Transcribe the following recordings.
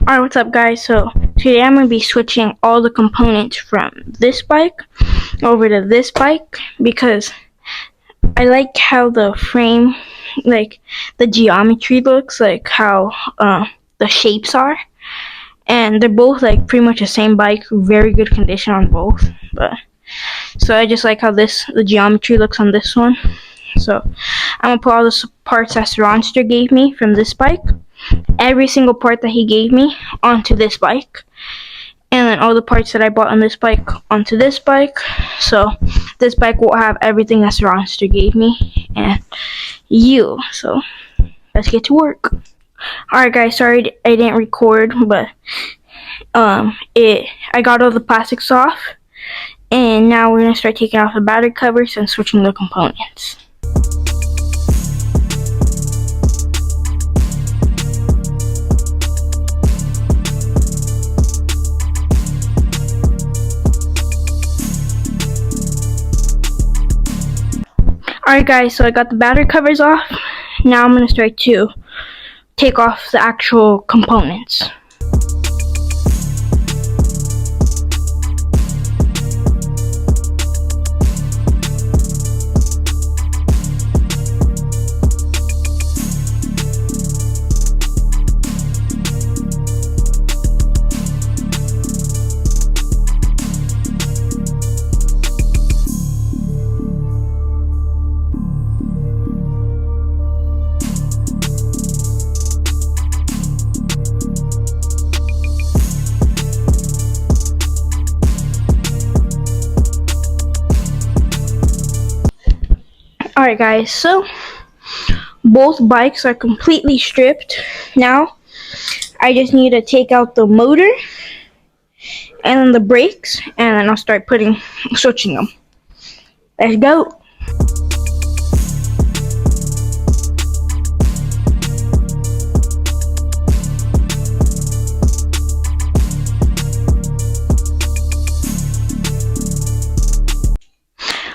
Alright, what's up guys? So today I'm going to be switching all the components from this bike over to this bike because I like how the frame, like the geometry looks, like how the shapes are. And they're both like pretty much the same bike, very good condition on both. But so I just like how the geometry looks on this one. So I'm going to put all the parts that Ronster gave me from this bike, every single part that he gave me, onto this bike, and then all the parts that I bought on this bike onto this bike. So this bike will have everything that Ronster gave me and you. So let's get to work. Alright guys, sorry I didn't record, but I got all the plastics off, and now we're gonna start taking off the battery covers and switching the components. Alright guys, so I got the battery covers off. Now I'm going to start to take off the actual components. Alright guys, so both bikes are completely stripped. Now I just need to take out the motor and then the brakes, and then I'll start switching them. Let's go.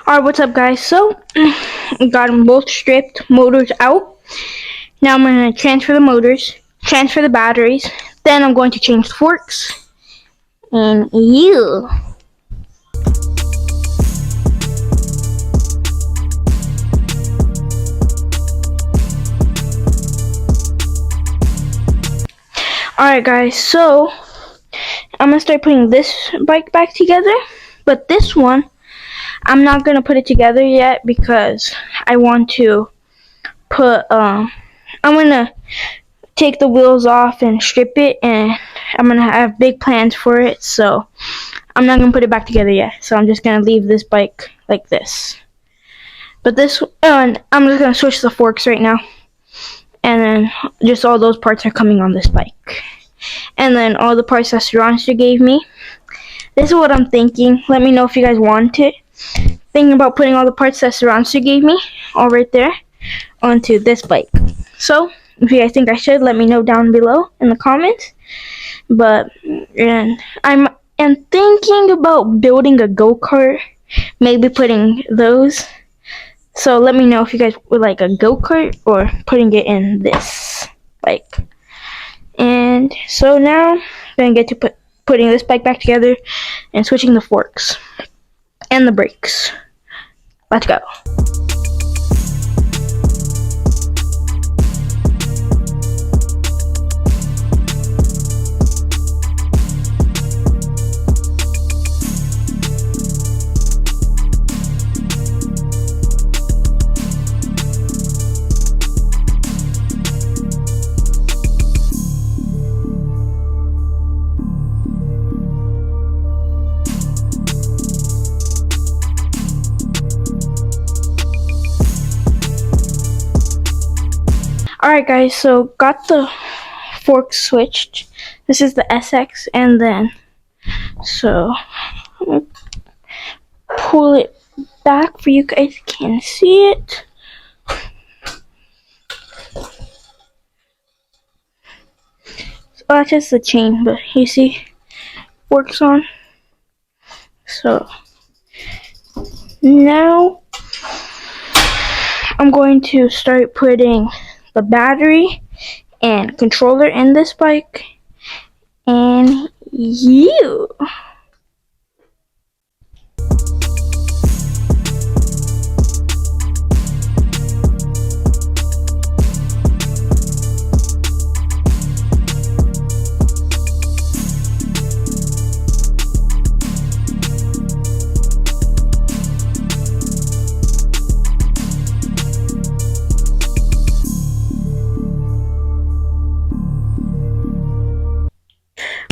Alright, what's up guys? So got them both stripped, motors out. Now I'm going to transfer the motors, transfer the batteries, then I'm going to change the forks. And you. Alright guys, so I'm going to start putting this bike back together, but this one I'm not going to put it together yet because I want to I'm going to take the wheels off and strip it, and I'm going to have big plans for it, so I'm not going to put it back together yet. So I'm just going to leave this bike like this. But I'm just going to switch the forks right now, and then just all those parts are coming on this bike. And then all the parts that Ronster gave me. This is what I'm thinking. Let me know if you guys want it. Thinking about putting all the parts that Ronster gave me, all right there, onto this bike. So if you guys think I should, let me know down below in the comments. But I'm thinking about building a go-kart, maybe putting those. So let me know if you guys would like a go-kart or putting it in this bike. And so now I'm gonna get to putting this bike back together and switching the forks and the brakes. Let's go. Alright guys, so got the fork switched. This is the SX, and then so I'm gonna pull it back for you guys can see it. So that's just the chain, but you see forks on. So now I'm going to start putting the battery and controller in this bike, you.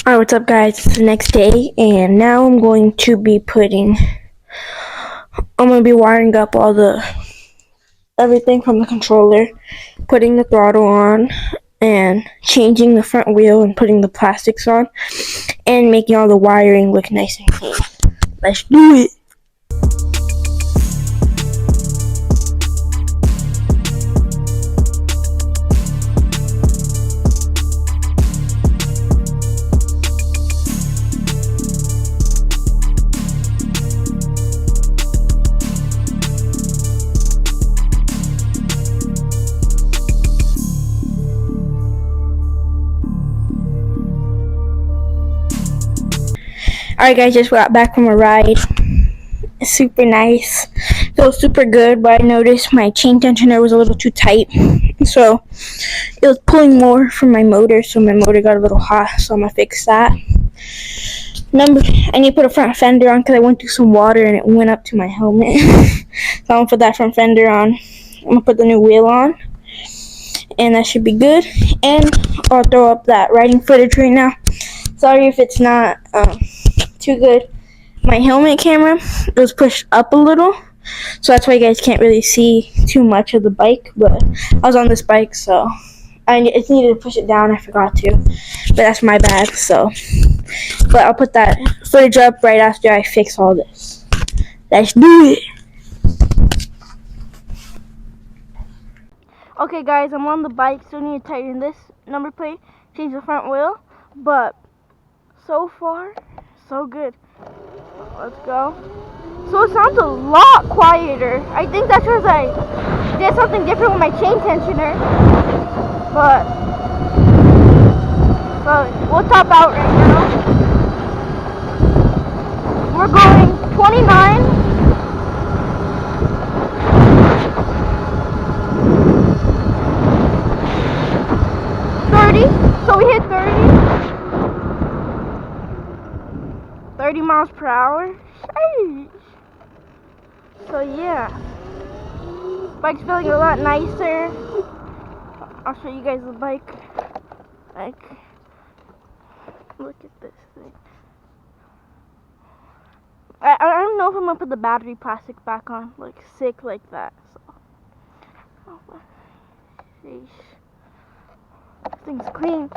Alright, what's up guys? It's the next day and now I'm going to be wiring up everything from the controller, putting the throttle on and changing the front wheel and putting the plastics on and making all the wiring look nice and clean. Let's do it! Alright guys, just got back from a ride. Super nice. Feels super good, but I noticed my chain tensioner was a little too tight. So it was pulling more from my motor, so my motor got a little hot, so I'm gonna fix that. I need to put a front fender on because I went through some water and it went up to my helmet. So I'm gonna put that front fender on. I'm gonna put the new wheel on. And that should be good. And I'll throw up that riding footage right now. Sorry if it's not too good. My helmet camera was pushed up a little, so that's why you guys can't really see too much of the bike, but I was on this bike, so I just needed to push it down. I forgot to, but that's my bad. But I'll put that footage up right after I fix all this. Let's do it. Okay guys, I'm on the bike, so I need to tighten this number plate, change the front wheel, but so far, so good. Let's go. So it sounds a lot quieter. I think that's because I did something different with my chain tensioner. But so we'll top out right now. We're going 29. 30. So we hit 30 miles per hour. Sheesh. So yeah, bike's feeling a lot nicer. I'll show you guys the bike. Like, look at this thing. I don't know if I'm gonna put the battery plastic back on, like sick like that. So, sheesh. This thing's clean.